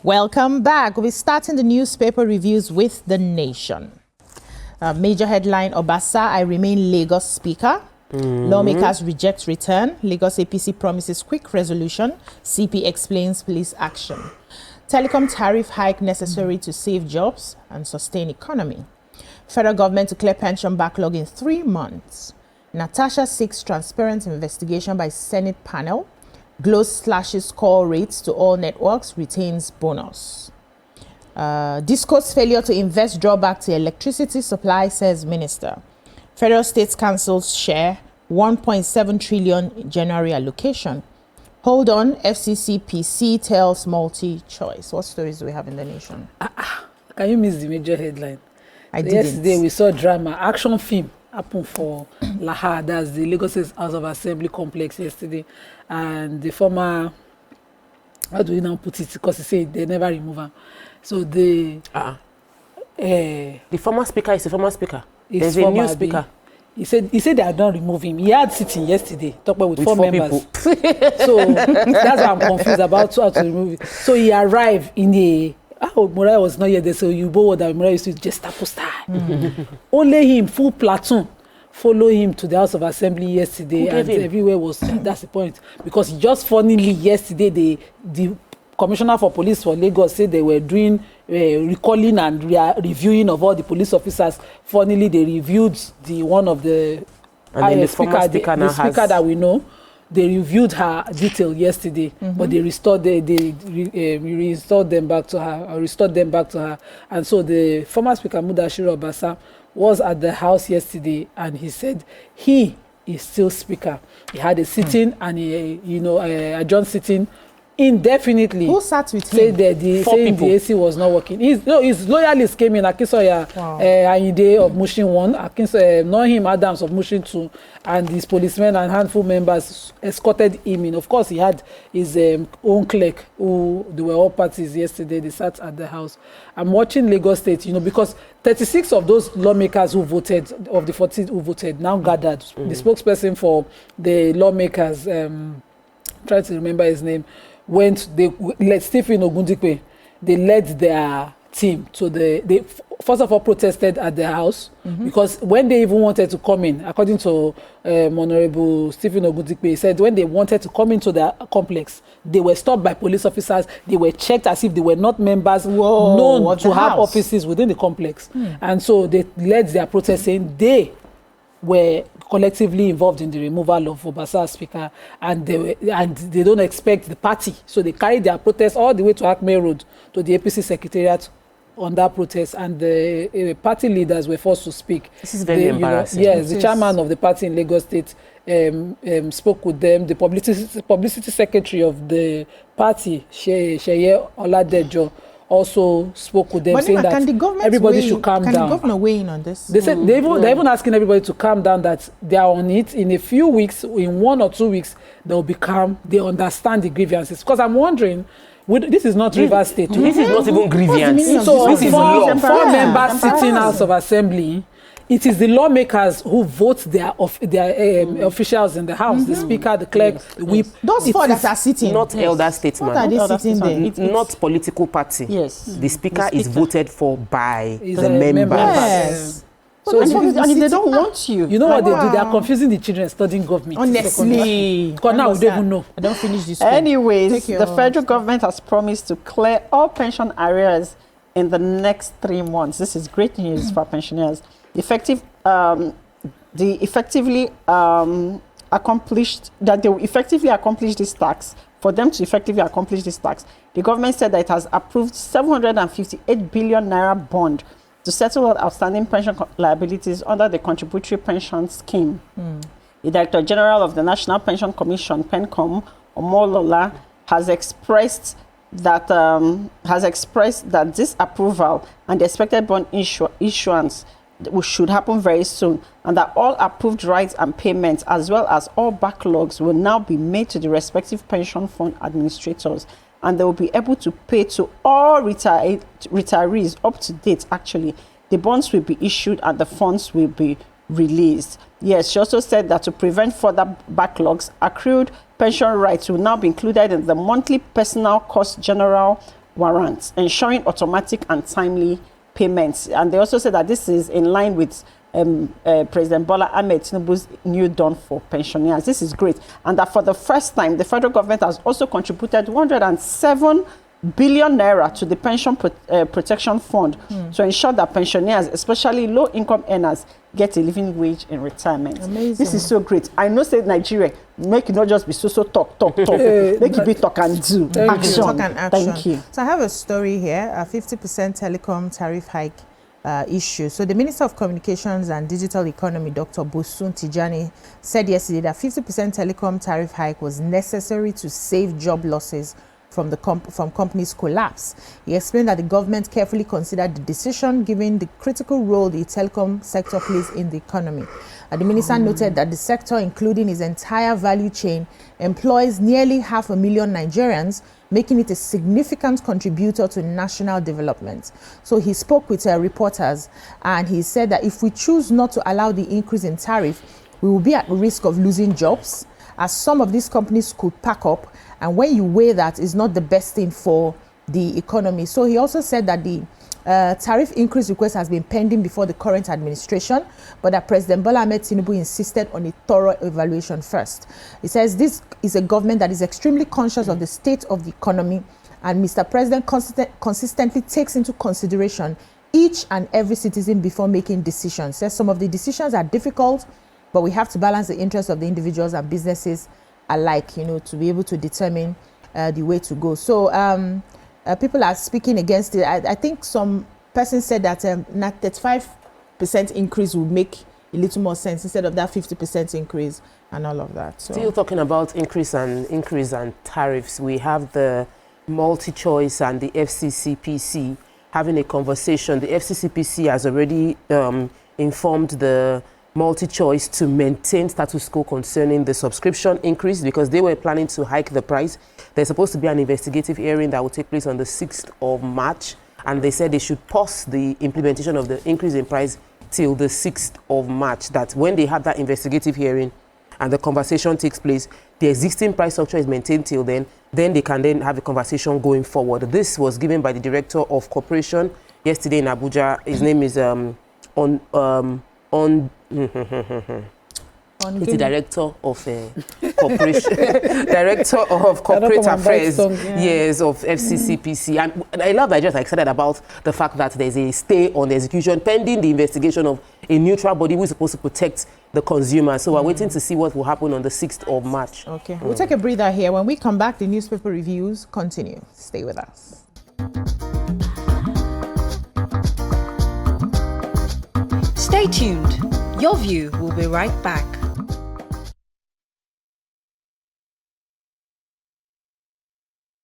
Welcome back. We're starting the newspaper reviews with The Nation. Major headline, Obasa, I remain Lagos Speaker. Lawmakers reject return. Lagos APC promises quick resolution. CP explains police action. Telecom tariff hike necessary to save jobs and sustain economy. Federal government to clear pension backlog in 3 months. Natasha seeks transparent investigation by Senate panel. Glo slashes call rates to all networks, retains bonus. Disco's failure to invest drawback to electricity supply, says Minister. Federal States Council's share, 1.7 trillion January allocation. Hold on, FCC PC tells multi-choice. What stories do we have in The Nation? Can you miss the major headline? I didn't. Yesterday we saw drama, action film happened for Laha, that's the Lagos House of Assembly complex yesterday. And the former, how do we now put it? Because he said they never remove him. So the former speaker is the former speaker. There's a new speaker. He said they are not removing him. He had sitting yesterday, talking with four members. So that's why I'm confused about how to remove it. So he arrived in a Murai was not yet there, so you both that Murai used to just Gestapo style. Only him, full platoon, follow him to the House of Assembly yesterday, and everywhere was. That's the point, because just funnily yesterday the Commissioner for Police for Lagos said they were doing recalling and reviewing of all the police officers. Funnily, they reviewed the one of the speaker that we know. They reviewed her detail yesterday, but they restored restored them back to her. And so the former speaker Mudashiru Obasa was at the house yesterday, and he said he is still speaker. He had a sitting and a adjourned sitting indefinitely. Who sat with him? Saying the AC was not working. His loyalists came in. Akinsanya, Ayinde of Mushin 1, Noheem Adams of Mushin 2, and his policemen and handful members escorted him in. Of course, he had his own clerk, who they were all parties yesterday. They sat at the house. I'm watching Lagos State, because 36 of those lawmakers who voted, of the 40 who voted, now gathered. The spokesperson for the lawmakers, trying to remember his name, they led Stephen Ogundikwe. They led their team to they first of all protested at the house, because when they even wanted to come in, according to Honorable Stephen Ogundikwe, he said when they wanted to come into the complex, they were stopped by police officers. They were checked as if they were not members known to have offices within the complex, and so they led their protest saying they were collectively involved in the removal of Obasa as speaker, and they don't expect the party, so they carried their protest all the way to Acme Road to the APC secretariat on that protest, and the party leaders were forced to speak. This is very embarrassing. Yes, the chairman of the party in Lagos State spoke with them. The publicity secretary of the party, Sheye Oladejo, also spoke with them, but saying that everybody should calm down. Can the governor weigh in on this? They said they're even asking everybody to calm down, that they are on it. In a few weeks, in 1 or 2 weeks, they'll be calm. They understand the grievances. Because I'm wondering, this is not Rivers State. This is not even grievance. So this is four members sitting House of Assembly. It is the lawmakers who vote their officials in the house, the speaker, the clerk, the whip. Those four that are sitting. Not elder statesmen. What are they sitting there? Not political party. Yes. The speaker is voted for by the members. Yes. So and if they don't want you. You know what they do? They are confusing the children studying government. Honestly. Because now we don't even know. I don't finish this. Anyways, the federal government has promised to clear all pension arrears in the next 3 months. This is great news for pensioners. They will effectively accomplish this tax. For them to effectively accomplish this tax, the government said that it has approved 758 billion naira bond to settle all outstanding pension liabilities under the contributory pension scheme. The Director General of the National Pension Commission, PENCOM, Omolola, has expressed that this approval and the expected bond issuance should happen very soon, and that all approved rights and payments, as well as all backlogs, will now be made to the respective pension fund administrators, and they will be able to pay to all retirees up to date. Actually, the bonds will be issued and the funds will be released. Yes, she also said that to prevent further backlogs, accrued pension rights will now be included in the monthly personal cost general warrants, ensuring automatic and timely payments. And they also said that this is in line with President Bola Ahmed Tinubu's new dawn for pensioners. This is great. And that for the first time, the federal government has also contributed 107 billion naira to the pension protection fund to ensure that pensioners, especially low-income earners, get a living wage in retirement. Amazing. This is so great. I know, say Nigeria, make it not just be so talk. Make it be talk and do. Action. Talk and action. Thank you. So I have a story here, a 50% telecom tariff hike issue. So the Minister of Communications and Digital Economy, Dr. Bosun Tijani, said yesterday that 50% telecom tariff hike was necessary to save job losses from companies' collapse. He explained that the government carefully considered the decision given the critical role the telecom sector plays in the economy. The minister noted that the sector, including its entire value chain, employs nearly 500,000 Nigerians, making it a significant contributor to national development. So he spoke with reporters, and he said that if we choose not to allow the increase in tariff, we will be at risk of losing jobs, as some of these companies could pack up, and when you weigh that, it's not the best thing for the economy. So he also said that the tariff increase request has been pending before the current administration, but that President Bola Ahmed Tinubu insisted on a thorough evaluation first. He says this is a government that is extremely conscious of the state of the economy, and Mr. President consistently takes into consideration each and every citizen before making decisions. Says some of the decisions are difficult, but we have to balance the interests of the individuals and businesses alike, to be able to determine the way to go. So people are speaking against it. I think some person said that 35% increase would make a little more sense instead of that 50% increase and all of that. So. Still talking about increase and tariffs, we have the multi-choice and the FCCPC having a conversation. The FCCPC has already informed the multi-choice to maintain status quo concerning the subscription increase because they were planning to hike the price. There's supposed to be an investigative hearing that will take place on the 6th of March, and they said they should pause the implementation of the increase in price till the 6th of March, that when they have that investigative hearing and the conversation takes place, the existing price structure is maintained till then they can then have a conversation going forward. This was given by the Director of Corporation yesterday in Abuja. His name is It's the Director of Corporation, Director of Corporate Affairs, yes, of FCCPC. And I love that just excited about the fact that there's a stay on the execution pending the investigation of a neutral body who is supposed to protect the consumer. So we're waiting to see what will happen on the 6th of March. Okay, we'll take a breather here. When we come back, the newspaper reviews continue. Stay with us. Stay tuned. Your View will be right back.